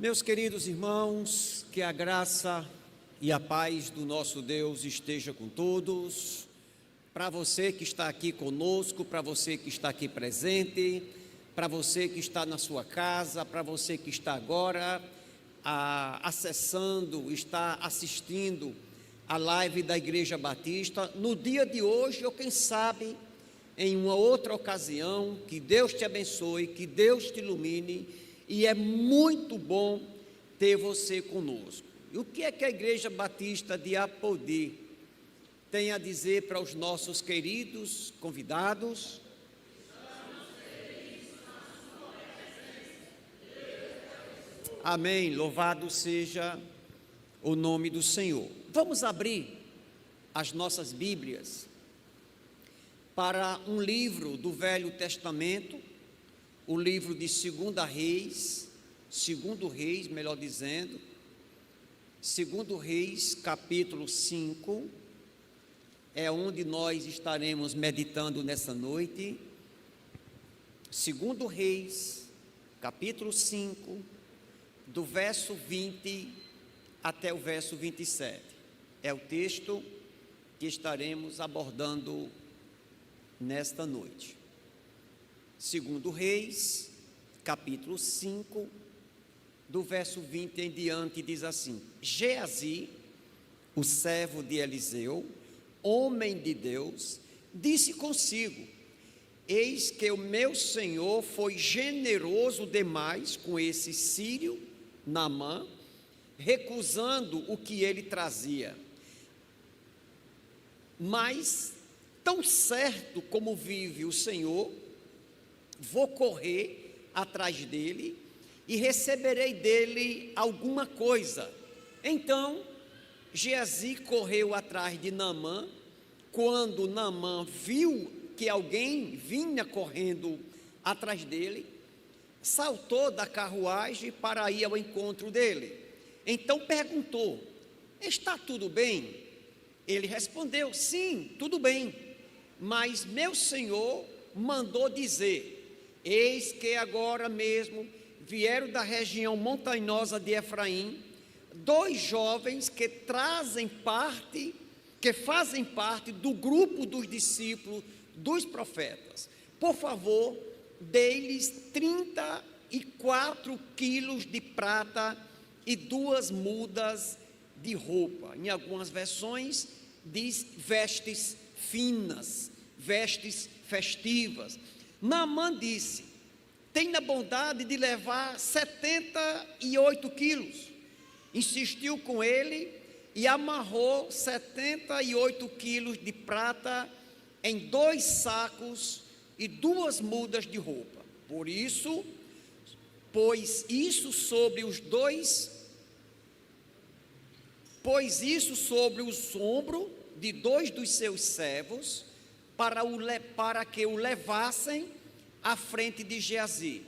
Meus queridos irmãos, que a graça e a paz do nosso Deus esteja com todos. Para você que está aqui conosco, para você que está aqui presente, para você que está na sua casa, para você que está agora acessando, está assistindo a live da Igreja Batista, no dia de hoje, ou quem sabe, em uma outra ocasião, que Deus te abençoe, que Deus te ilumine, e é muito bom ter você conosco. E o que é que a Igreja Batista de Apodi tem a dizer para os nossos queridos convidados? Amém, louvado seja o nome do Senhor. Vamos abrir as nossas Bíblias para um livro do Velho Testamento, o livro de 2 Reis, melhor dizendo, 2 Reis, capítulo 5, é onde nós estaremos meditando nessa noite. 2 Reis, capítulo 5, do verso 20 até o verso 27. É o texto que estaremos abordando nesta noite. 2 Reis, capítulo 5, do verso 20 em diante, diz assim: Geazi, o servo de Eliseu, homem de Deus, disse consigo: eis que o meu senhor foi generoso demais com esse sírio, Naamã, recusando o que ele trazia. Mas, tão certo como vive o Senhor, vou correr atrás dele e receberei dele alguma coisa. Então, Geazi correu atrás de Naamã. Quando Naamã viu que alguém vinha correndo atrás dele, saltou da carruagem para ir ao encontro dele. Então perguntou: está tudo bem? Ele respondeu: sim, tudo bem, mas meu senhor mandou dizer: eis que agora mesmo vieram da região montanhosa de Efraim 2 jovens que fazem parte do grupo dos discípulos dos profetas. Por favor, dê-lhes 34 quilos de prata e 2 mudas de roupa. Em algumas versões diz vestes finas, vestes festivas. Naamã disse: tenha bondade de levar 78 quilos. Insistiu com ele e amarrou 78 quilos de prata em 2 sacos e 2 mudas de roupa. Pôs isso sobre os ombros de 2 dos seus servos, para que o levassem à frente de Geazi.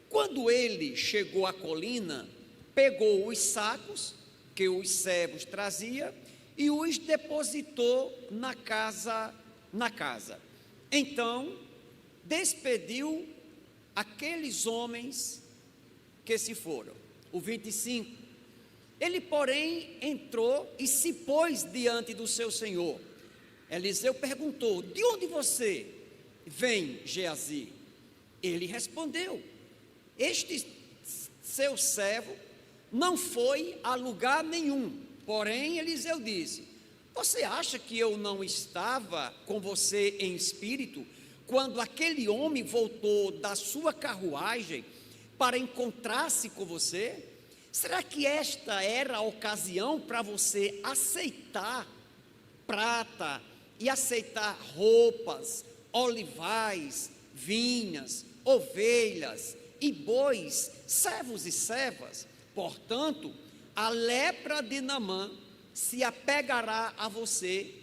Quando ele chegou à colina, pegou os sacos que os servos traziam e os depositou na casa. Então, despediu aqueles homens que se foram. O 25. Ele, porém, entrou e se pôs diante do seu senhor. Eliseu perguntou: de onde você vem, Geazi? Ele respondeu: este seu servo não foi a lugar nenhum. Porém, Eliseu disse: você acha que eu não estava com você em espírito, quando aquele homem voltou da sua carruagem para encontrar-se com você? Será que esta era a ocasião para você aceitar prata e aceitar roupas, olivais, vinhas, ovelhas e bois, servos e servas? Portanto, a lepra de Naamã se apegará a você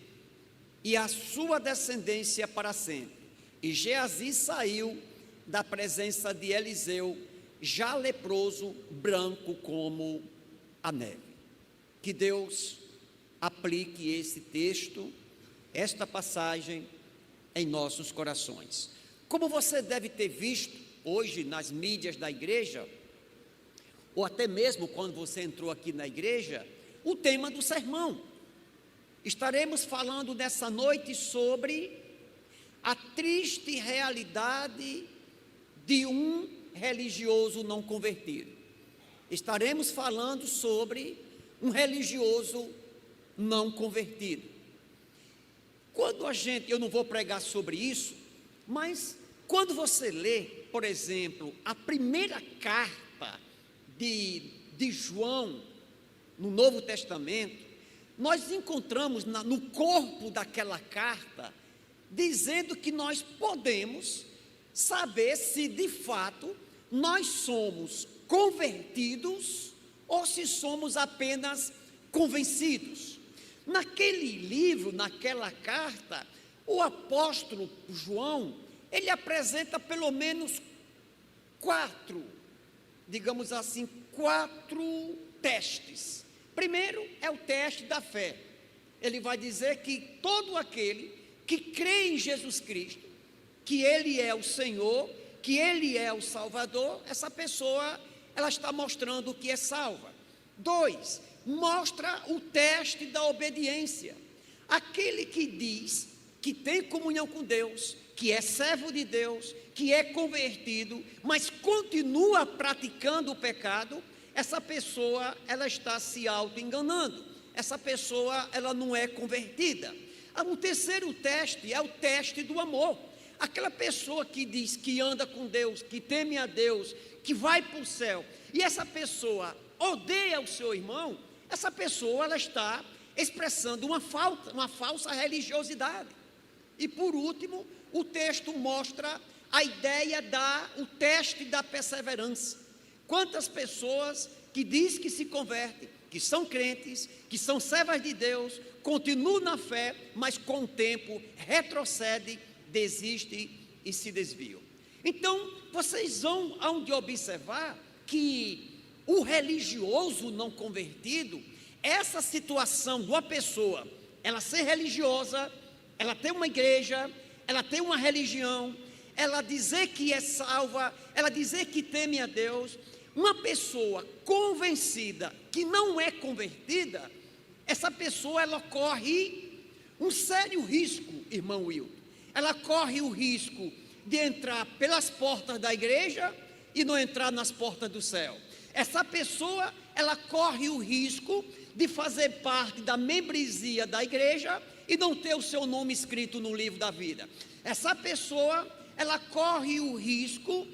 e a sua descendência para sempre. E Geazi saiu da presença de Eliseu, já leproso, branco como a neve. Que Deus aplique esse texto, esta passagem, em nossos corações. Como você deve ter visto hoje nas mídias da igreja, ou até mesmo quando você entrou aqui na igreja, o tema do sermão. Estaremos falando nessa noite sobre a triste realidade de um religioso não convertido. Estaremos falando sobre um religioso não convertido. Eu não vou pregar sobre isso, mas quando você lê, por exemplo, a primeira carta de João no Novo Testamento, nós encontramos no corpo daquela carta, dizendo que nós podemos saber se de fato nós somos convertidos ou se somos apenas convencidos. Naquele livro, naquela carta, o apóstolo João, ele apresenta pelo menos quatro testes. Primeiro é o teste da fé. Ele vai dizer que todo aquele que crê em Jesus Cristo, que Ele é o Senhor, que Ele é o Salvador, essa pessoa, ela está mostrando que é salva. 2, mostra o teste da obediência. Aquele que diz que tem comunhão com Deus, que é servo de Deus, que é convertido, mas continua praticando o pecado, essa pessoa, ela está se auto-enganando. Essa pessoa, ela não é convertida. O terceiro teste é o teste do amor. Aquela pessoa que diz que anda com Deus, que teme a Deus, que vai para o céu, e essa pessoa odeia o seu irmão, essa pessoa, ela está expressando uma falsa religiosidade. E por último, o texto mostra a ideia o teste da perseverança. Quantas pessoas que diz que se convertem, que são crentes, que são servas de Deus, continuam na fé, mas com o tempo retrocedem, desistem e se desviam. Então, vocês hão de observar que o religioso não convertido, essa situação de uma pessoa, ela ser religiosa, ela ter uma igreja, ela ter uma religião, ela dizer que é salva, ela dizer que teme a Deus, uma pessoa convencida que não é convertida, essa pessoa, ela corre um sério risco, irmão Wilton. Ela corre o risco de entrar pelas portas da igreja e não entrar nas portas do céu. Essa pessoa, ela corre o risco de fazer parte da membresia da igreja e não ter o seu nome escrito no livro da vida. Essa pessoa, ela corre o risco,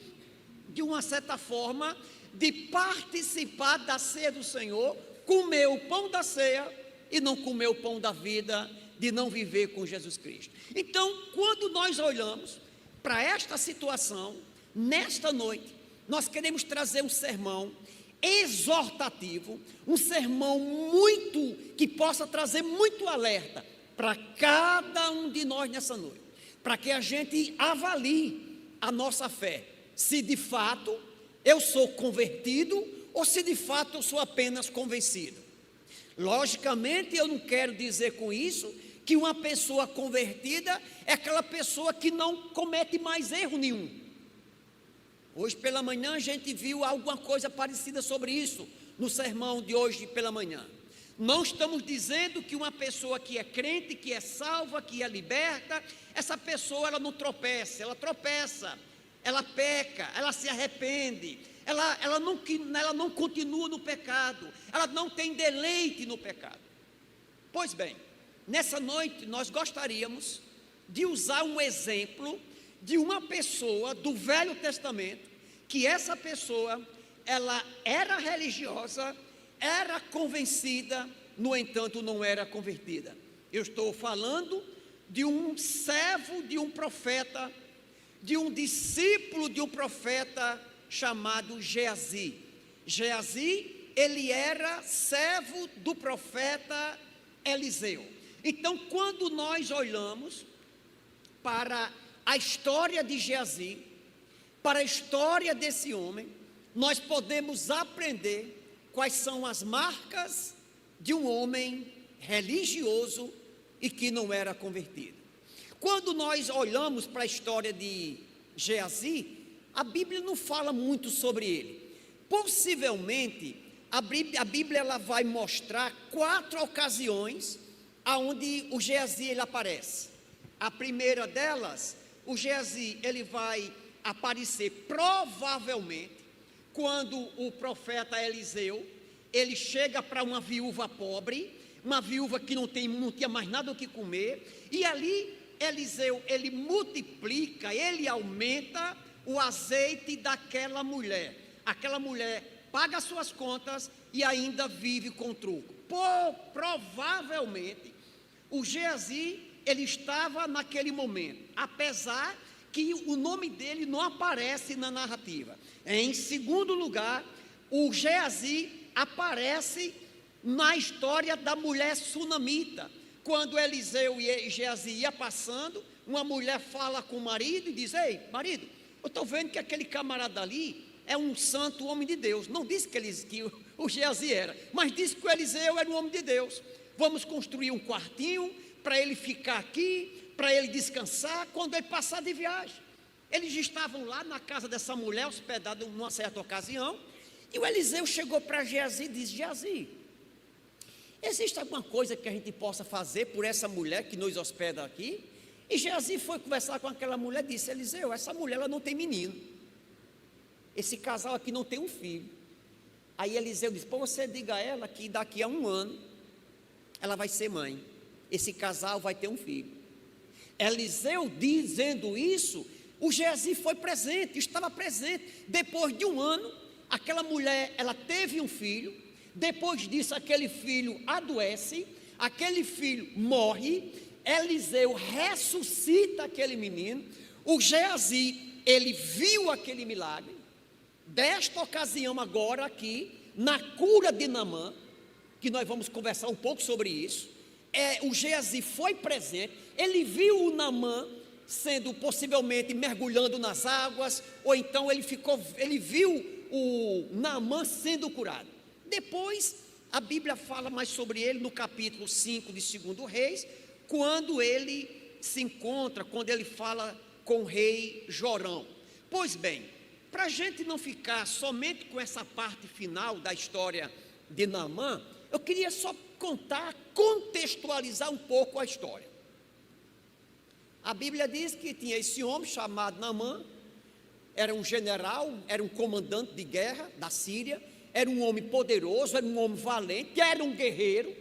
de uma certa forma, de participar da ceia do Senhor, comer o pão da ceia e não comer o pão da vida, de não viver com Jesus Cristo. Então, quando nós olhamos para esta situação, nesta noite, nós queremos trazer um sermão exortativo, um sermão que possa trazer muito alerta para cada um de nós nessa noite, para que a gente avalie a nossa fé, se de fato eu sou convertido ou se de fato eu sou apenas convencido. Logicamente, eu não quero dizer com isso que uma pessoa convertida é aquela pessoa que não comete mais erro nenhum. Hoje pela manhã a gente viu alguma coisa parecida sobre isso no sermão de hoje pela manhã. Não estamos dizendo que uma pessoa que é crente, que é salva, que é liberta, essa pessoa ela não tropeça, ela tropeça, ela peca, ela se arrepende, ela não continua no pecado, ela não tem deleite no pecado. Pois bem, nessa noite nós gostaríamos de usar um exemplo de uma pessoa do Velho Testamento, que essa pessoa, ela era religiosa, era convencida, no entanto não era convertida. Eu estou falando de um servo de um profeta, de um discípulo de um profeta chamado Geazi. Geazi, ele era servo do profeta Eliseu. Então, quando nós olhamos para a história de Geazi, para a história desse homem, nós podemos aprender quais são as marcas de um homem religioso e que não era convertido. Quando nós olhamos para a história de Geazi, a Bíblia não fala muito sobre ele. Possivelmente, a Bíblia ela vai mostrar 4 ocasiões aonde o Geazi ele aparece. A primeira delas, o Geazi ele vai aparecer provavelmente quando o profeta Eliseu ele chega para uma viúva pobre, uma viúva que não tinha mais nada o que comer, e ali Eliseu ele multiplica, ele aumenta o azeite daquela mulher. Aquela mulher paga suas contas e ainda vive com truco. Provavelmente o Geazi ele estava naquele momento, apesar que o nome dele não aparece na narrativa. Em segundo lugar, o Geazi aparece na história da mulher sunamita. Quando Eliseu e Geazi iam passando, uma mulher fala com o marido e diz: ei, marido, eu estou vendo que aquele camarada ali é um santo homem de Deus. Não disse que o Geazi era, mas disse que o Eliseu era um homem de Deus. Vamos construir um quartinho para ele ficar aqui, para ele descansar quando ele passar de viagem. Eles estavam lá na casa dessa mulher, hospedado numa certa ocasião, e o Eliseu chegou para Geazi e disse: Geazi, existe alguma coisa que a gente possa fazer por essa mulher que nos hospeda aqui? E Geazi foi conversar com aquela mulher e disse: Eliseu, essa mulher ela não tem menino, esse casal aqui não tem um filho. Aí Eliseu disse: pô, você diga a ela que daqui a 1 ano ela vai ser mãe, esse casal vai ter um filho. Eliseu dizendo isso, o Geazi foi presente, estava presente. Depois de 1 ano, aquela mulher ela teve um filho. Depois disso, aquele filho adoece, aquele filho morre. Eliseu ressuscita aquele menino. O Geazi ele viu aquele milagre. Desta ocasião agora aqui, na cura de Naamã, que nós vamos conversar um pouco sobre isso, o Geazi foi presente, ele viu o Naamã sendo possivelmente mergulhando nas águas, ou então ele viu o Naamã sendo curado. Depois, a Bíblia fala mais sobre ele no capítulo 5 de 2 Reis, quando ele se encontra, quando ele fala com o rei Jorão. Pois bem, para a gente não ficar somente com essa parte final da história de Naamã, eu queria só contar, contextualizar um pouco a história. A Bíblia diz que tinha esse homem chamado Naamã, era um general, era um comandante de guerra da Síria, era um homem poderoso, era um homem valente, era um guerreiro,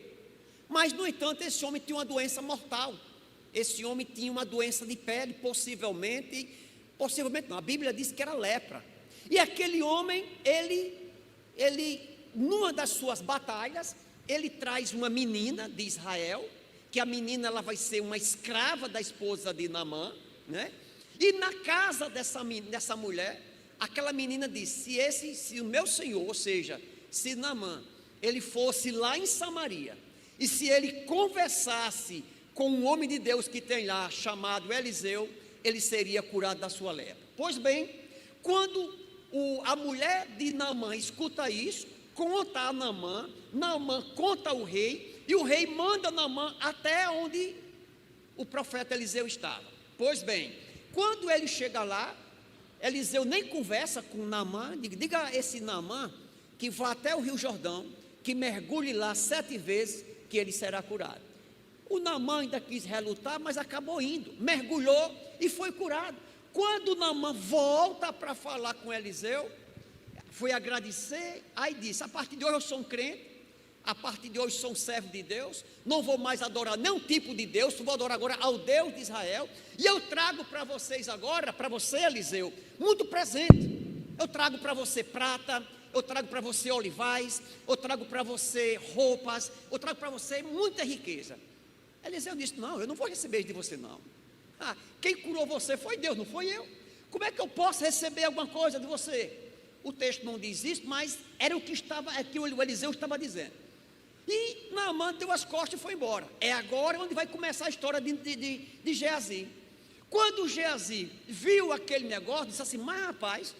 mas no entanto esse homem tinha uma doença mortal. Esse homem tinha uma doença de pele, possivelmente não, a Bíblia diz que era lepra. E aquele homem, ele numa das suas batalhas, ele traz uma menina de Israel, que a menina ela vai ser uma escrava da esposa de Naamã, né? E na casa dessa mulher, aquela menina disse: se o meu senhor, ou seja, se Naamã, ele fosse lá em Samaria, e se ele conversasse com um homem de Deus que tem lá, chamado Eliseu, ele seria curado da sua lepra. Pois bem, quando a mulher de Naamã escuta isso, conta a Naamã, Naamã conta ao rei, e o rei manda Naamã até onde o profeta Eliseu estava. Pois bem, quando ele chega lá, Eliseu nem conversa com Naamã, diga a esse Naamã que vá até o rio Jordão, que mergulhe lá 7 vezes, que ele será curado. O Naamã ainda quis relutar, mas acabou indo, mergulhou e foi curado. Quando Naamã volta para falar com Eliseu, foi agradecer, aí disse: a partir de hoje eu sou um crente, a partir de hoje sou um servo de Deus, não vou mais adorar nenhum tipo de Deus, vou adorar agora ao Deus de Israel, e eu trago para vocês agora, para você Eliseu, muito presente. Eu trago para você prata, eu trago para você olivais, eu trago para você roupas, eu trago para você muita riqueza. Eliseu disse: não, eu não vou receber de você não. Quem curou você foi Deus, não foi eu. Como é que eu posso receber alguma coisa de você? O texto não diz isso, mas era o que o Eliseu estava dizendo. E Naamã deu as costas e foi embora. É agora onde vai começar a história de Geazi. Quando Geazi viu aquele negócio, disse assim: mas rapaz,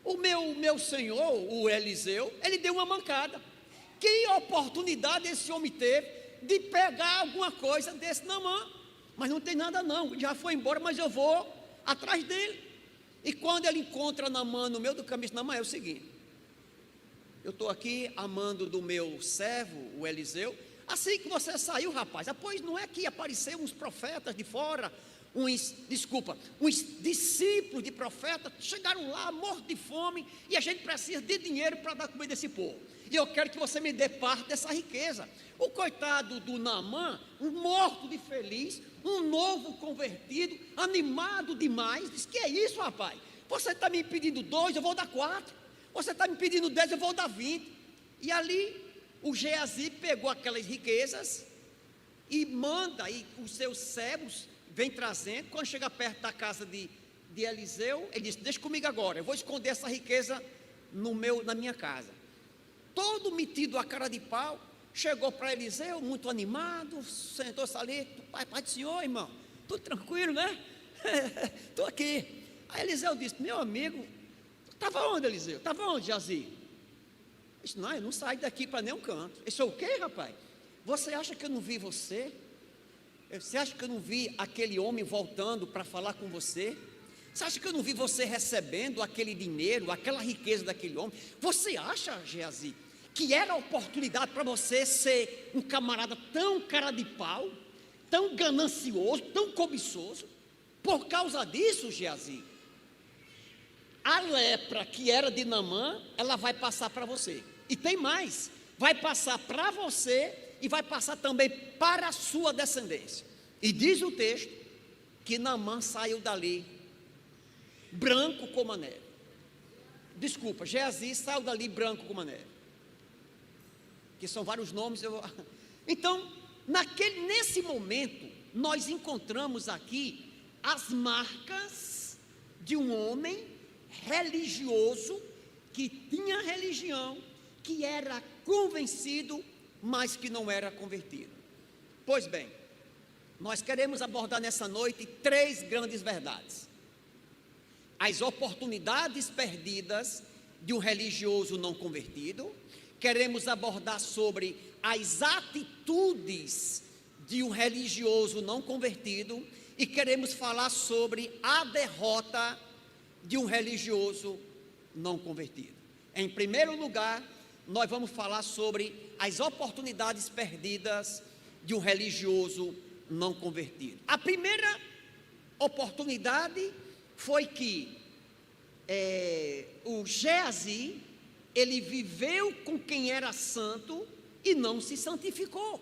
o meu senhor, o Eliseu, ele deu uma mancada. Que oportunidade esse homem teve de pegar alguma coisa desse Naamã? Mas não tem nada não, já foi embora, mas eu vou atrás dele. E quando ele encontra Naamã no meio do caminho, diz: Naamã, é o seguinte, eu estou aqui amando do meu servo, o Eliseu. Assim que você saiu, rapaz, pois não é que apareceram uns profetas de fora, uns discípulos de profeta, chegaram lá mortos de fome, e a gente precisa de dinheiro para dar comida a esse povo, e eu quero que você me dê parte dessa riqueza. O coitado do Naamã, um morto de feliz, um novo convertido, animado demais, diz: que é isso, rapaz? Você está me pedindo 2, eu vou dar 4, você está me pedindo 10, eu vou dar 20. E ali o Geazi pegou aquelas riquezas e manda, e os seus servos vem trazendo. Quando chega perto da casa de Eliseu, ele disse: deixa comigo agora, eu vou esconder essa riqueza na minha casa. Todo metido a cara de pau, chegou para Eliseu, muito animado, sentou-se ali: pai do senhor, irmão, tudo tranquilo, né? Estou aqui. Aí Eliseu disse: meu amigo, estava onde, Eliseu? Estava onde, Geazi? Disse: não, eu não saio daqui para nenhum canto. Eu sou o quê, rapaz? Você acha que eu não vi você? Você acha que eu não vi aquele homem voltando para falar com você? Você acha que eu não vi você recebendo aquele dinheiro, aquela riqueza daquele homem? Você acha, Geazi, que era a oportunidade para você ser um camarada tão cara de pau, tão ganancioso, tão cobiçoso? Por causa disso, Geazi, a lepra que era de Naamã, ela vai passar para você. E tem mais, vai passar para você e vai passar também para a sua descendência. E diz o texto que Naamã saiu dali branco como a neve. Desculpa, Geazi saiu dali branco como a neve, que são vários nomes. Então, nesse momento, nós encontramos aqui as marcas de um homem religioso, que tinha religião, que era convencido, mas que não era convertido. Pois bem, nós queremos abordar nessa noite 3 grandes verdades: as oportunidades perdidas de um religioso não convertido. Queremos abordar sobre as atitudes de um religioso não convertido, e queremos falar sobre a derrota de um religioso não convertido. Em primeiro lugar, nós vamos falar sobre as oportunidades perdidas de um religioso não convertido. A primeira oportunidade foi que o Geazi, ele viveu com quem era santo e não se santificou.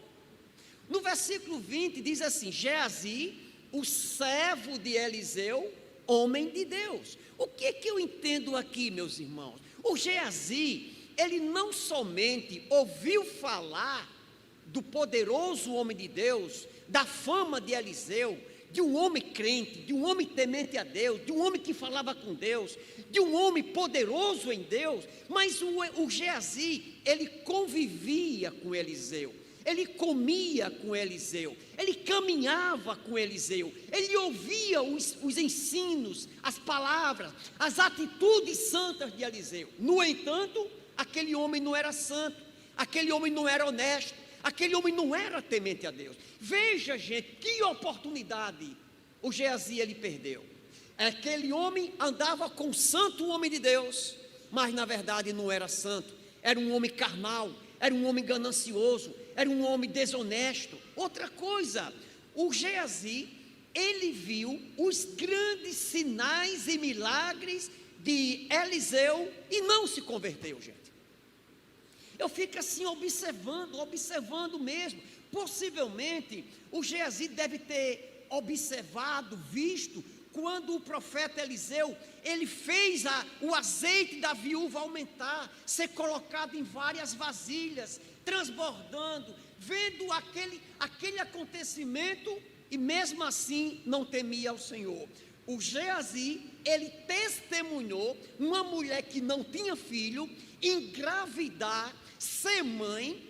No versículo 20 diz assim: Geazi, o servo de Eliseu, homem de Deus. O que é que eu entendo aqui, meus irmãos? O Geazi, ele não somente ouviu falar do poderoso homem de Deus, da fama de Eliseu, de um homem crente, de um homem temente a Deus, de um homem que falava com Deus, de um homem poderoso em Deus, mas o Geazi, ele convivia com Eliseu, ele comia com Eliseu, ele caminhava com Eliseu, ele ouvia os ensinos, as palavras, as atitudes santas de Eliseu. No entanto, aquele homem não era santo, aquele homem não era honesto, aquele homem não era temente a Deus. Veja, gente, que oportunidade o Geazi ele perdeu. Aquele homem andava com o santo homem de Deus, mas na verdade não era santo, era um homem carnal, era um homem ganancioso, era um homem desonesto. Outra coisa, o Geazi, ele viu os grandes sinais e milagres de Eliseu e não se converteu, gente. Eu fico assim observando mesmo. Possivelmente o Geazi deve ter observado, visto, quando o profeta Eliseu, ele fez o azeite da viúva aumentar, ser colocado em várias vasilhas, transbordando, vendo aquele acontecimento, e mesmo assim não temia ao Senhor. O Geazi, ele testemunhou uma mulher que não tinha filho, engravidar, ser mãe,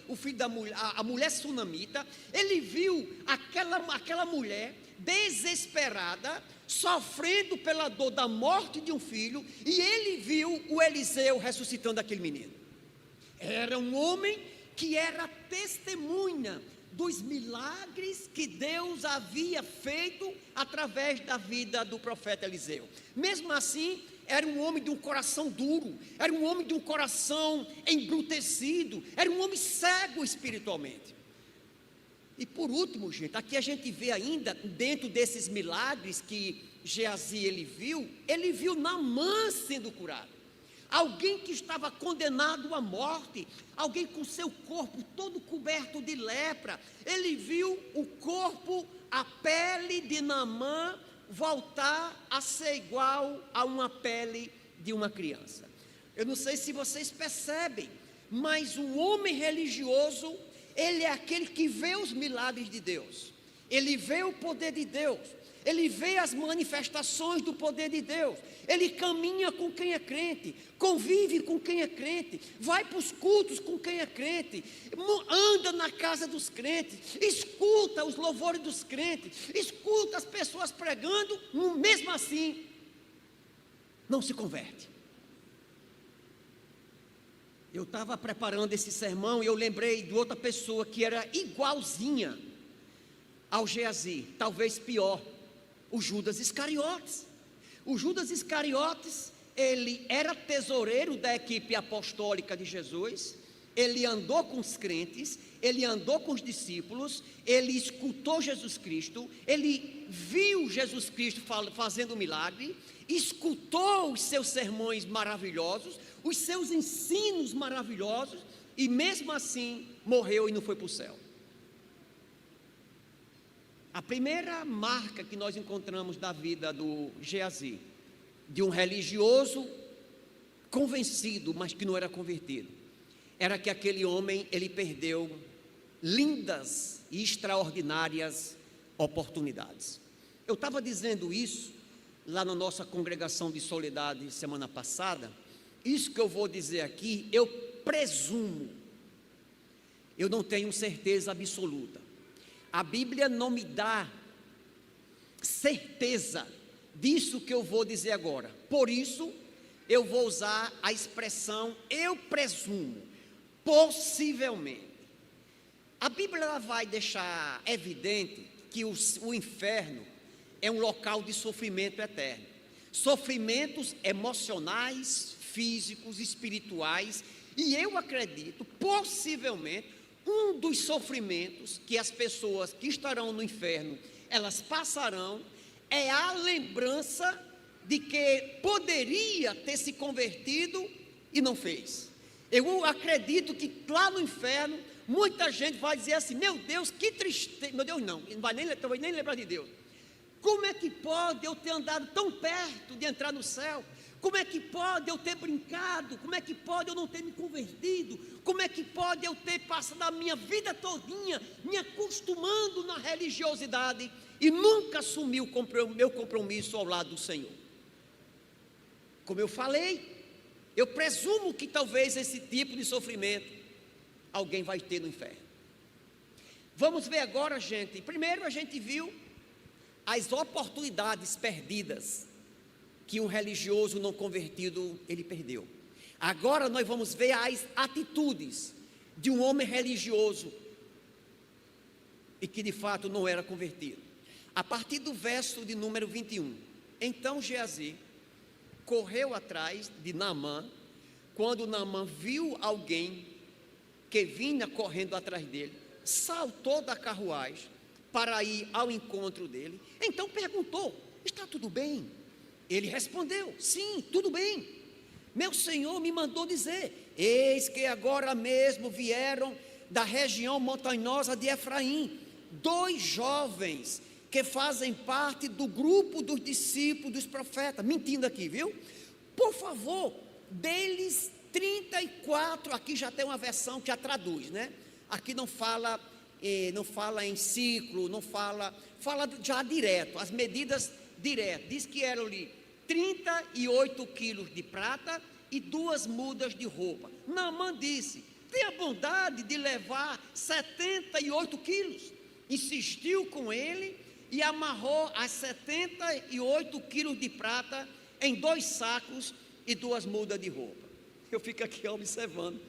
o filho da mulher, a mulher sunamita. Ele viu aquela mulher desesperada, sofrendo pela dor da morte de um filho, e ele viu o Eliseu ressuscitando aquele menino. Era um homem que era testemunha dos milagres que Deus havia feito através da vida do profeta Eliseu. Mesmo assim, era um homem de um coração duro, era um homem de um coração embrutecido, era um homem cego espiritualmente. E por último, gente, aqui a gente vê ainda, dentro desses milagres que Geazi ele viu Naamã sendo curado. Alguém que estava condenado à morte, alguém com seu corpo todo coberto de lepra. Ele viu o corpo, a pele de Naamã voltar a ser igual a uma pele de uma criança. Eu não sei se vocês percebem, mas o homem religioso, ele é aquele que vê os milagres de Deus, ele vê o poder de Deus, ele vê as manifestações do poder de Deus, ele caminha com quem é crente, convive com quem é crente, vai para os cultos com quem é crente, anda na casa dos crentes, escuta os louvores dos crentes, escuta as pessoas pregando, mesmo assim, não se converte. Eu estava preparando esse sermão e eu lembrei de outra pessoa que era igualzinha ao Geazi, talvez pior, o Judas Iscariotes. O Judas Iscariotes, ele era tesoureiro da equipe apostólica de Jesus, ele andou com os crentes, ele andou com os discípulos, ele escutou Jesus Cristo, ele viu Jesus Cristo fazendo milagre, escutou os seus sermões maravilhosos, os seus ensinos maravilhosos, e mesmo assim morreu e não foi para o céu. A primeira marca que nós encontramos da vida do Geazi, de um religioso convencido, mas que não era convertido, era que aquele homem, ele perdeu lindas e extraordinárias oportunidades. Eu estava dizendo isso lá na nossa congregação de Soledade semana passada. Isso que eu vou dizer aqui, eu presumo, eu não tenho certeza absoluta. A Bíblia não me dá certeza disso que eu vou dizer agora. Por isso, eu vou usar a expressão eu presumo, possivelmente. A Bíblia ela vai deixar evidente que o inferno é um local de sofrimento eterno. Sofrimentos emocionais, físicos, espirituais, e eu acredito, possivelmente, um dos sofrimentos que as pessoas que estarão no inferno, elas passarão, é a lembrança de que poderia ter se convertido e não fez. Eu acredito que lá no inferno, muita gente vai dizer assim, meu Deus, que tristeza, meu Deus não vai nem lembrar de Deus. Como é que pode eu ter andado tão perto de entrar no céu? Como é que pode eu ter brincado? Como é que pode eu não ter me convertido? Como é que pode eu ter passado a minha vida todinha me acostumando na religiosidade e nunca assumi o meu compromisso ao lado do Senhor? Como eu falei, eu presumo que talvez esse tipo de sofrimento alguém vai ter no inferno. Vamos ver agora, gente. Primeiro a gente viu as oportunidades perdidas que um religioso não convertido ele perdeu. Agora nós vamos ver as atitudes de um homem religioso e que de fato não era convertido. A partir do verso de número 21. Então Geazi correu atrás de Naamã. Quando Naamã viu alguém que vinha correndo atrás dele, saltou da carruagem para ir ao encontro dele. Então perguntou, está tudo bem? Ele respondeu, sim, tudo bem. Meu Senhor me mandou dizer, eis que agora mesmo vieram da região montanhosa de Efraim, 2 jovens que fazem parte do grupo dos discípulos dos profetas, mentindo aqui, viu? Por favor, deles 34, aqui já tem uma versão que já traduz, né? Aqui não fala em ciclo, fala já direto, as medidas direto, diz que eram ali 38 quilos de prata e 2 mudas de roupa. Naamã disse, tenha bondade de levar 78 quilos. Insistiu com ele e amarrou as 78 quilos de prata em 2 sacos e 2 mudas de roupa. Eu fico aqui observando,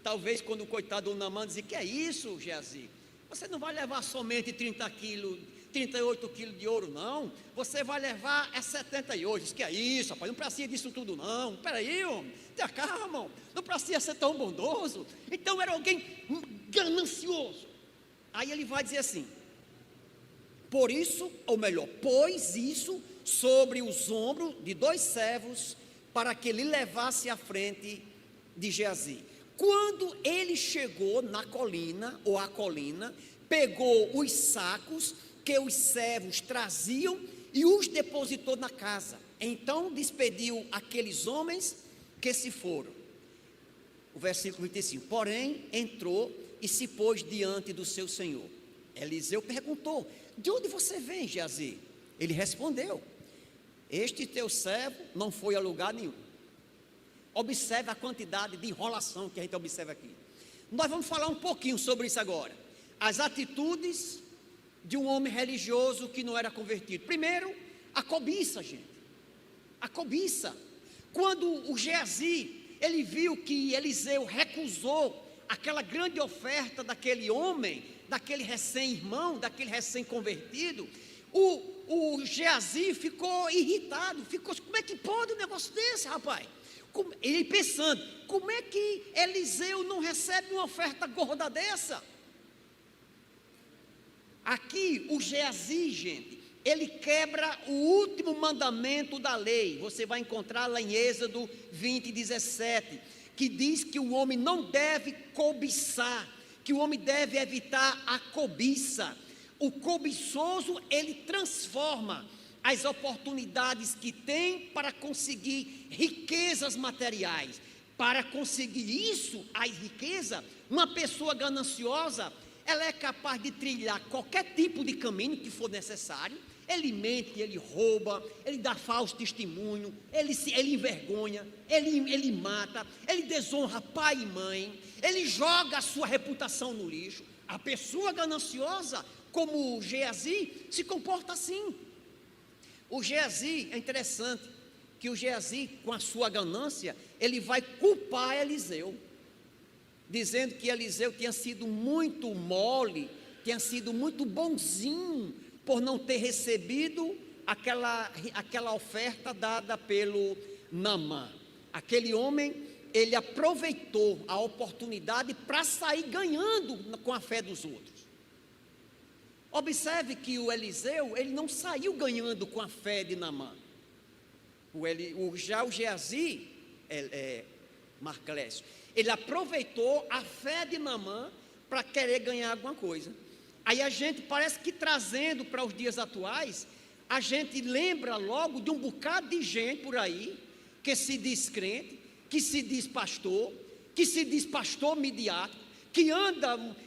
talvez quando o coitado do Naamã dizia, que é isso, Geazi? Você não vai levar somente 30 quilos, 38 quilos de ouro, não. Você vai levar 78. Diz que é isso, rapaz, não precisa disso tudo, não. Peraí, homem, tenha calma, não precisa ser tão bondoso. Então era alguém ganancioso. Aí ele vai dizer assim: por isso, ou melhor, pôs isso sobre os ombros de 2 servos, para que ele levasse à frente de Geazi. Quando ele chegou na colina, ou a colina, pegou os sacos que os servos traziam e os depositou na casa. Então despediu aqueles homens que se foram. O versículo 25: porém entrou e se pôs diante do seu senhor. Eliseu perguntou: de onde você vem, Geazi? Ele respondeu: este teu servo não foi a lugar nenhum. Observe a quantidade de enrolação que a gente observa aqui. Nós vamos falar um pouquinho sobre isso agora. As atitudes de um homem religioso que não era convertido. Primeiro, a cobiça, gente. A cobiça. Quando o Geazi, ele viu que Eliseu recusou aquela grande oferta daquele homem, daquele recém-irmão, daquele recém-convertido, o Geazi ficou irritado, como é que pode um negócio desse, rapaz? Ele pensando, como é que Eliseu não recebe uma oferta gorda dessa? Aqui o Geazi, gente, ele quebra o último mandamento da lei. Você vai encontrar lá em Êxodo 20:17, que diz que o homem não deve cobiçar, que o homem deve evitar a cobiça. O cobiçoso, ele transforma as oportunidades que tem para conseguir riquezas materiais. Para conseguir isso, a riqueza, uma pessoa gananciosa, ela é capaz de trilhar qualquer tipo de caminho que for necessário. Ele mente, ele rouba, ele dá falso testemunho, ele envergonha, ele mata, ele desonra pai e mãe, ele joga a sua reputação no lixo. A pessoa gananciosa, como o Geazi, se comporta assim. O Geazi, é interessante que o Geazi, com a sua ganância, ele vai culpar Eliseu, dizendo que Eliseu tinha sido muito mole, tinha sido muito bonzinho, por não ter recebido aquela oferta dada pelo Naamã. Aquele homem, ele aproveitou a oportunidade para sair ganhando com a fé dos outros. Observe que o Eliseu, ele não saiu ganhando com a fé de Naamã. Já o Geazi, Marclésio, ele aproveitou a fé de Naamã para querer ganhar alguma coisa. Aí a gente parece que trazendo para os dias atuais, a gente lembra logo de um bocado de gente por aí, que se diz crente, que se diz pastor midiático,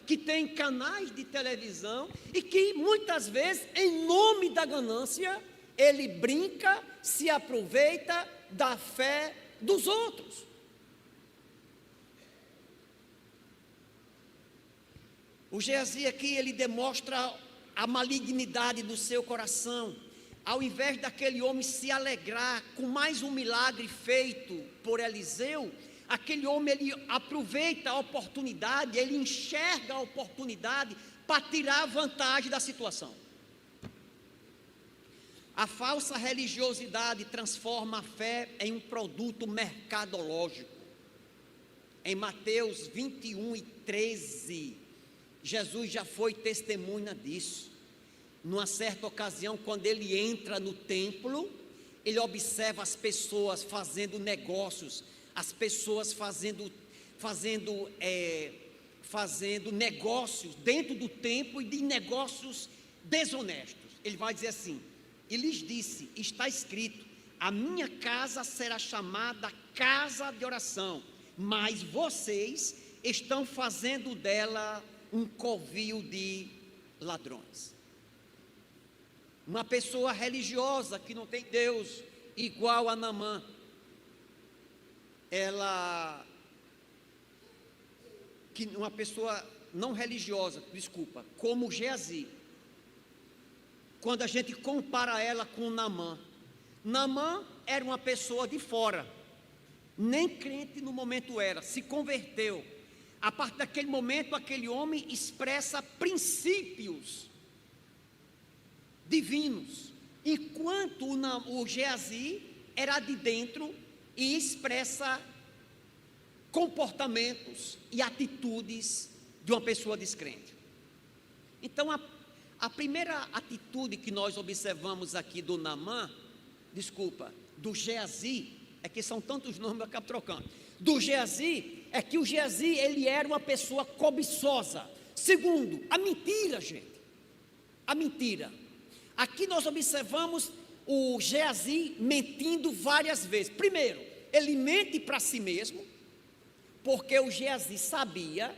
que tem canais de televisão e que muitas vezes, em nome da ganância, ele brinca, se aproveita da fé dos outros. O Geazi aqui, ele demonstra a malignidade do seu coração. Ao invés daquele homem se alegrar com mais um milagre feito por Eliseu, aquele homem, ele aproveita a oportunidade, ele enxerga a oportunidade para tirar vantagem da situação. A falsa religiosidade transforma a fé em um produto mercadológico. Em Mateus 21:13, Jesus já foi testemunha disso. Numa certa ocasião, quando ele entra no templo, ele observa as pessoas fazendo negócios, as pessoas fazendo negócios dentro do templo e de negócios desonestos. Ele vai dizer assim, e lhes disse, está escrito, a minha casa será chamada casa de oração, mas vocês estão fazendo dela um covil de ladrões. Uma pessoa religiosa que não tem Deus, igual a Naamã, uma pessoa não religiosa, como Geazi, quando a gente compara ela com Naamã, Naamã era uma pessoa de fora, nem crente no momento era, se converteu. A partir daquele momento, aquele homem expressa princípios divinos, enquanto o Geazi era de dentro e expressa comportamentos e atitudes de uma pessoa descrente. Então, a primeira atitude que nós observamos aqui do Naamã, do Geazi, é que são tantos nomes, eu acabo trocando. Do Geazi, é que o Geazi, ele era uma pessoa cobiçosa. Segundo, a mentira, gente. A mentira. Aqui nós observamos o Geazi mentindo várias vezes. Primeiro, ele mente para si mesmo, porque o Geazi sabia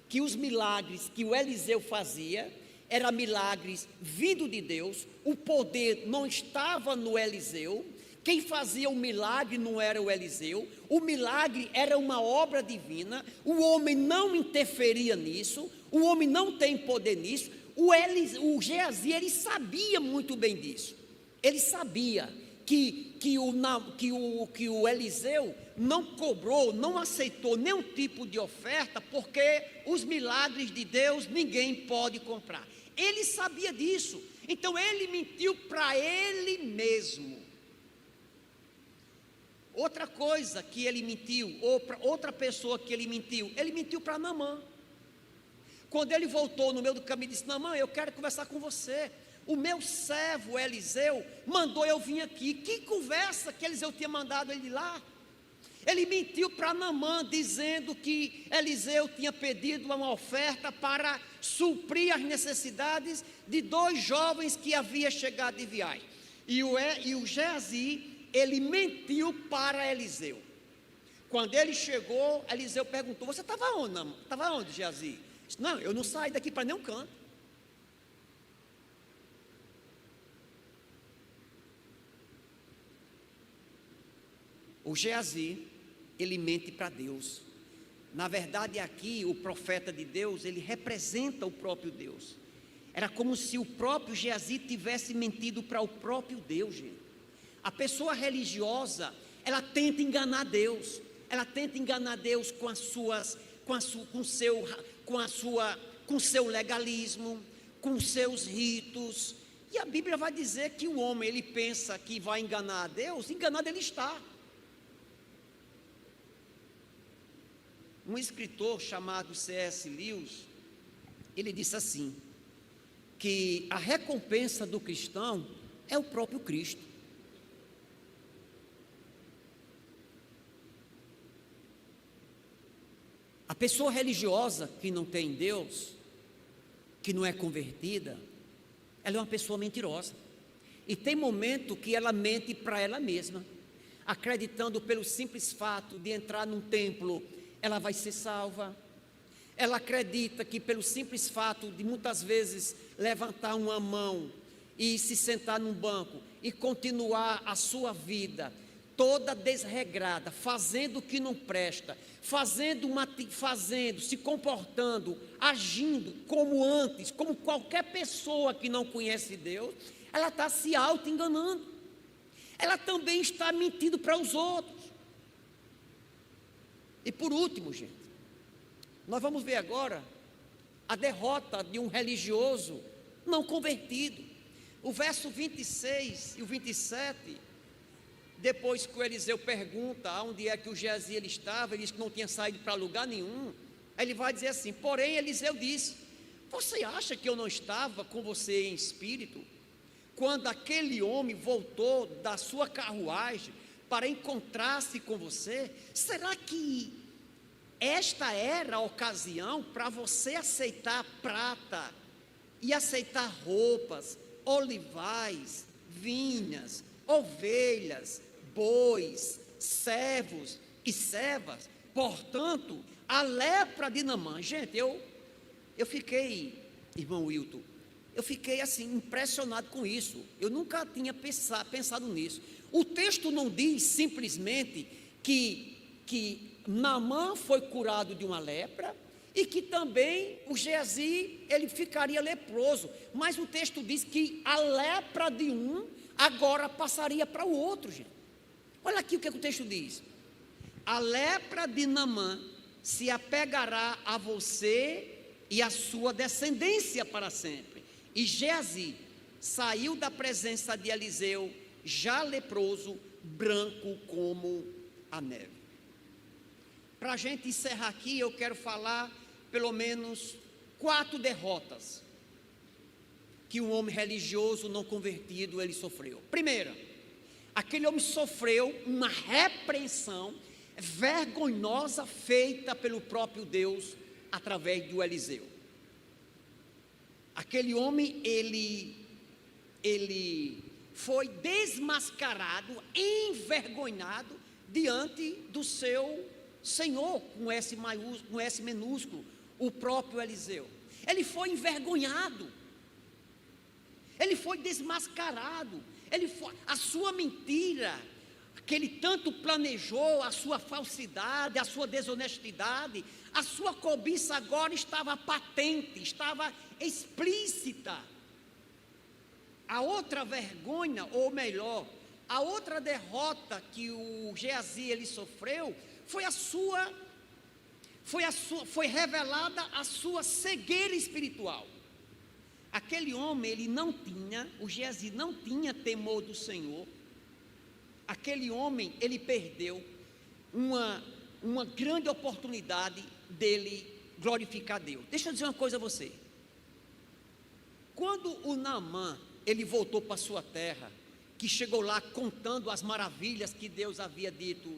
que os milagres que o Eliseu fazia eram milagres vindo de Deus, o poder não estava no Eliseu, quem fazia o milagre não era o Eliseu, o milagre era uma obra divina, o homem não interferia nisso, o homem não tem poder nisso. O Geazi, ele sabia muito bem disso, ele sabia que o Eliseu não cobrou, não aceitou nenhum tipo de oferta, porque os milagres de Deus ninguém pode comprar. Ele sabia disso, então ele mentiu para ele mesmo. Outra coisa que ele mentiu, ou para outra pessoa que ele mentiu para Naamã. Quando ele voltou no meio do caminho, disse: Naamã, eu quero conversar com você. O meu servo Eliseu mandou eu vir aqui. Que conversa que Eliseu tinha mandado ele lá? Ele mentiu para Naamã, dizendo que Eliseu tinha pedido uma oferta para suprir as necessidades de 2 jovens que haviam chegado de viagem. E o Geazi, ele mentiu para Eliseu. Quando ele chegou, Eliseu perguntou: você estava onde, Naamã? Estava onde, Geazi? Disse: não, eu não saí daqui para nenhum canto. O Geazi, ele mente para Deus. Na verdade, aqui, o profeta de Deus, ele representa o próprio Deus. Era como se o próprio Geazi tivesse mentido para o próprio Deus, gente. A pessoa religiosa, ela tenta enganar Deus. Ela tenta enganar Deus com seu legalismo, com seus ritos. E a Bíblia vai dizer que o homem, ele pensa que vai enganar a Deus, enganado ele está. Um escritor chamado C.S. Lewis, ele disse assim, que a recompensa do cristão é o próprio Cristo. A pessoa religiosa que não tem Deus, que não é convertida, ela é uma pessoa mentirosa. E tem momento que ela mente para ela mesma, acreditando pelo simples fato de entrar num templo, ela vai ser salva. Ela acredita que pelo simples fato de muitas vezes levantar uma mão e se sentar num banco e continuar a sua vida toda desregrada, fazendo o que não presta, se comportando, agindo como antes, como qualquer pessoa que não conhece Deus, ela está se auto-enganando. Ela também está mentindo para os outros. E por último, gente, nós vamos ver agora a derrota de um religioso não convertido. O verso 26 e o 27, depois que o Eliseu pergunta onde é que o Geazi ele estava, ele disse que não tinha saído para lugar nenhum. Aí ele vai dizer assim: porém Eliseu disse: você acha que eu não estava com você em espírito, quando aquele homem voltou da sua carruagem para encontrar-se com você? Será que esta era a ocasião para você aceitar prata e aceitar roupas, olivais, vinhas, ovelhas, bois, servos e servas? Portanto, a lepra de Naamã. Gente, eu fiquei, irmão Wilton, eu fiquei assim impressionado com isso. Eu nunca tinha pensado nisso. O texto não diz simplesmente que Naamã foi curado de uma lepra e que também o Geazi ele ficaria leproso, mas o texto diz que a lepra de um agora passaria para o outro, gente. Olha aqui o que o texto diz: a lepra de Naamã se apegará a você e a sua descendência para sempre. E Geazi saiu da presença de Eliseu, já leproso, branco como a neve. Para a gente encerrar aqui, eu quero falar pelo menos 4 derrotas que um homem religioso não convertido ele sofreu. Primeira, aquele homem sofreu uma repreensão vergonhosa feita pelo próprio Deus através do Eliseu. Aquele homem, ele foi desmascarado, envergonhado diante do seu Senhor, com S maiúsculo, com S minúsculo, o próprio Eliseu. Ele foi envergonhado, ele foi desmascarado, a sua mentira, que ele tanto planejou, a sua falsidade, a sua desonestidade, a sua cobiça agora estava patente, estava explícita. A outra vergonha, ou melhor, a outra derrota que o Geazi ele sofreu, foi revelada a sua cegueira espiritual. Aquele homem, o Geazi não tinha temor do Senhor. Aquele homem, ele perdeu uma grande oportunidade dele glorificar Deus. Deixa eu dizer uma coisa a você. Quando o Naamã, ele voltou para sua terra, que chegou lá contando as maravilhas que Deus havia dito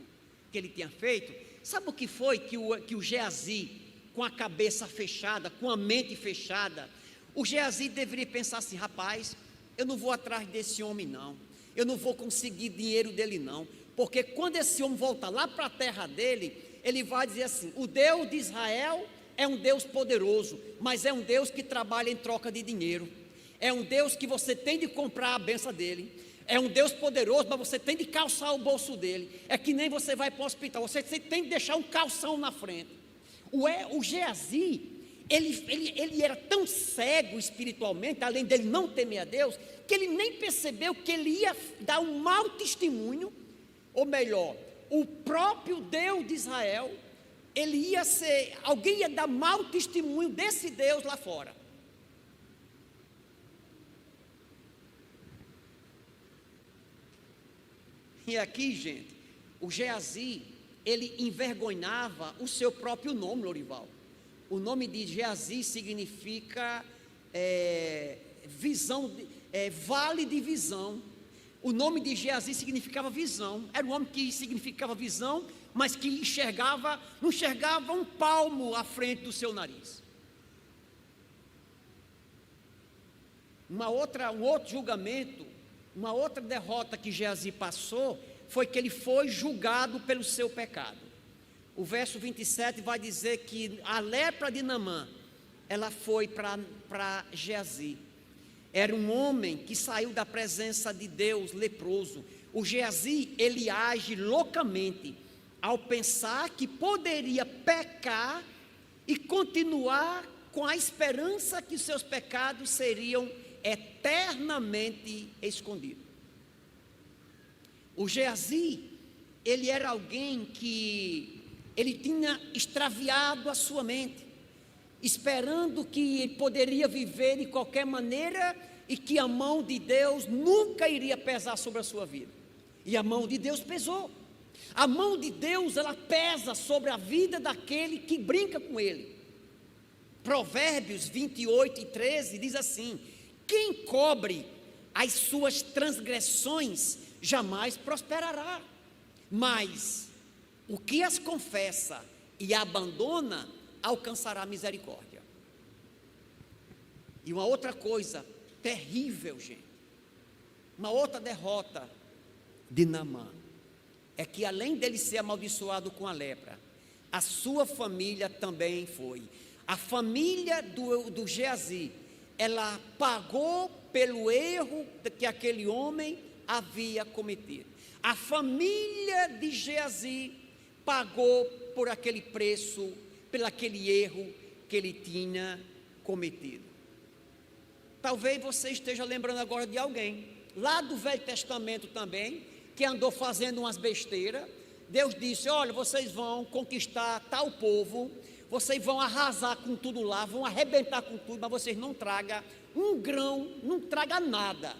que ele tinha feito, sabe o que foi que o Geazi, com a cabeça fechada, com a mente fechada, o Geazi deveria pensar assim: rapaz, eu não vou atrás desse homem não, eu não vou conseguir dinheiro dele não, porque quando esse homem voltar lá para a terra dele, ele vai dizer assim: o Deus de Israel é um Deus poderoso, mas é um Deus que trabalha em troca de dinheiro, é um Deus que você tem de comprar a benção dele, é um Deus poderoso, mas você tem de calçar o bolso dele. É que nem você vai para o hospital, você tem de deixar um calção na frente. O Geazi, ele era tão cego espiritualmente, além dele não temer a Deus, que ele nem percebeu que ele ia dar um mau testemunho, ou melhor, o próprio Deus de Israel, alguém ia dar mau testemunho desse Deus lá fora. E aqui, gente, o Geazi, ele envergonhava o seu próprio nome, Lorival. O nome de Geazi significa visão, vale de visão. O nome de Geazi significava visão. Era um homem que significava visão, mas que não enxergava um palmo à frente do seu nariz. Um outro julgamento, uma outra derrota que Geazi passou, foi que ele foi julgado pelo seu pecado. O verso 27 vai dizer que a lepra de Naamã, ela foi para Geazi. Era um homem que saiu da presença de Deus leproso. O Geazi, ele age loucamente ao pensar que poderia pecar e continuar com a esperança que seus pecados seriam eternamente escondidos. O Geazi, ele era alguém que ele tinha extraviado a sua mente, esperando que ele poderia viver de qualquer maneira e que a mão de Deus nunca iria pesar sobre a sua vida. E a mão de Deus pesou. A mão de Deus, ela pesa sobre a vida daquele que brinca com ele. Provérbios 28:13 diz assim: quem cobre as suas transgressões jamais prosperará, mas o que as confessa e abandona alcançará misericórdia. E uma outra coisa terrível, gente, uma outra derrota de Naamã, é que além dele ser amaldiçoado com a lepra, a sua família também foi. A família do Geazi, ela pagou pelo erro que aquele homem havia cometido. A família de Geazi pagou por aquele preço, pelo aquele erro que ele tinha cometido. Talvez você esteja lembrando agora de alguém, lá do Velho Testamento também, que andou fazendo umas besteiras, Deus disse: olha, vocês vão conquistar tal povo, vocês vão arrasar com tudo lá, vão arrebentar com tudo, mas vocês não tragam um grão, não tragam nada.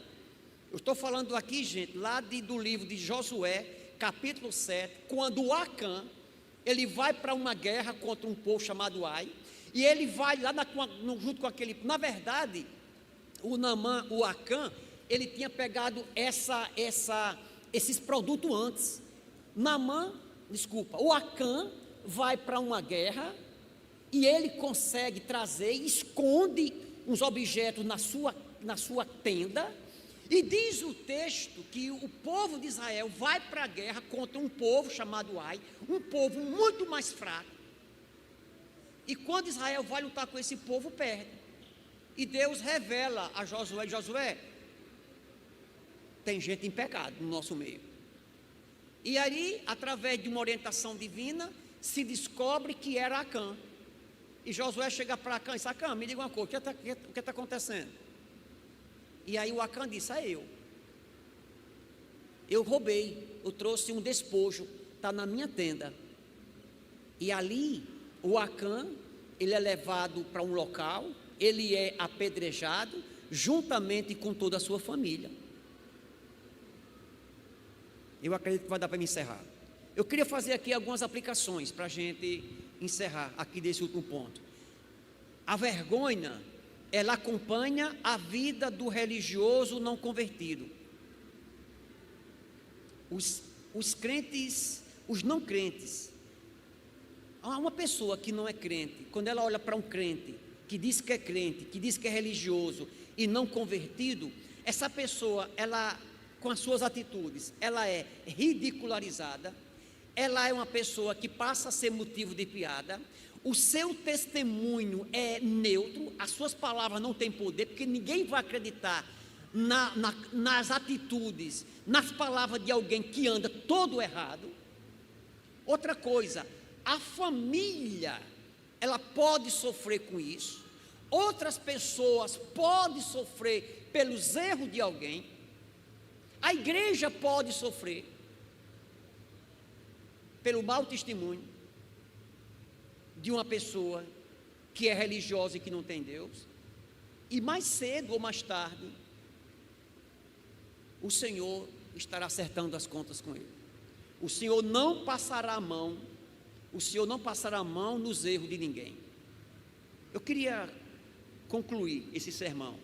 Eu estou falando aqui, gente, lá do livro de Josué, capítulo 7, quando o Acã, ele vai para uma guerra contra um povo chamado Ai, e ele vai lá junto com aquele, na verdade, o Acã, ele tinha pegado esses produtos antes. O Acã vai para uma guerra e ele consegue trazer, esconde uns objetos na sua tenda, e diz o texto que o povo de Israel vai para a guerra contra um povo chamado Ai, um povo muito mais fraco, e quando Israel vai lutar com esse povo, perde, e Deus revela a Josué: Josué, tem gente em pecado no nosso meio. E aí, através de uma orientação divina, se descobre que era Acã. E Josué chega para Acã e diz: Acã, me diga uma coisa, o que está acontecendo? E aí o Acã disse: eu roubei, eu trouxe um despojo, está na minha tenda. E ali, o Acã, ele é levado para um local, ele é apedrejado, juntamente com toda a sua família. Eu acredito que vai dar para me encerrar. Eu queria fazer aqui algumas aplicações para a gente encerrar aqui desse último ponto. A vergonha, ela acompanha a vida do religioso não convertido. Os crentes, os não crentes. Uma pessoa que não é crente, quando ela olha para um crente que diz que é crente, que diz que é religioso e não convertido, essa pessoa, ela, com as suas atitudes, ela é ridicularizada, ela é uma pessoa que passa a ser motivo de piada, o seu testemunho é neutro, as suas palavras não têm poder, porque ninguém vai acreditar nas atitudes, nas palavras de alguém que anda todo errado. Outra coisa, a família, ela pode sofrer com isso, outras pessoas podem sofrer pelos erros de alguém, a igreja pode sofrer pelo mau testemunho de uma pessoa que é religiosa e que não tem Deus, e mais cedo ou mais tarde, o Senhor estará acertando as contas com ele. O Senhor não passará a mão, nos erros de ninguém. Eu queria concluir esse sermão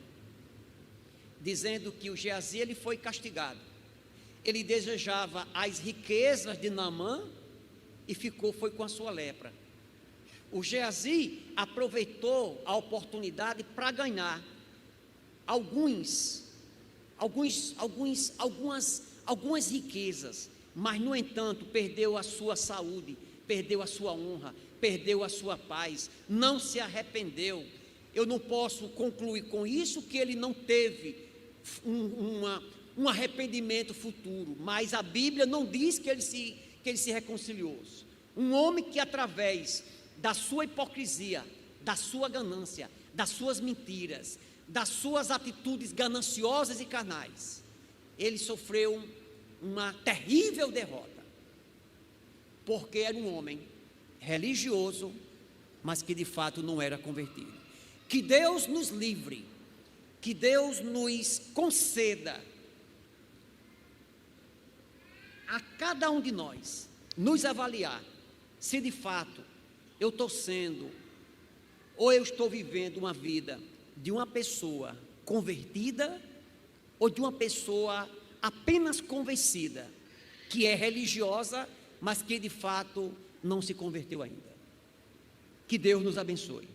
dizendo que o Geazi, ele foi castigado. Ele desejava as riquezas de Naamã e foi com a sua lepra. O Geazi aproveitou a oportunidade para ganhar algumas riquezas, mas no entanto perdeu a sua saúde, perdeu a sua honra, perdeu a sua paz, não se arrependeu. Eu não posso concluir com isso que ele não teve um arrependimento futuro, mas a Bíblia não diz que ele se reconciliou. Um homem que, através da sua hipocrisia, da sua ganância, das suas mentiras, das suas atitudes gananciosas e carnais, ele sofreu uma terrível derrota, porque era um homem religioso, mas que de fato não era convertido. Que Deus nos livre, que Deus nos conceda a cada um de nós nos avaliar se de fato eu estou sendo ou eu estou vivendo uma vida de uma pessoa convertida ou de uma pessoa apenas convencida, que é religiosa, mas que de fato não se converteu ainda. Que Deus nos abençoe.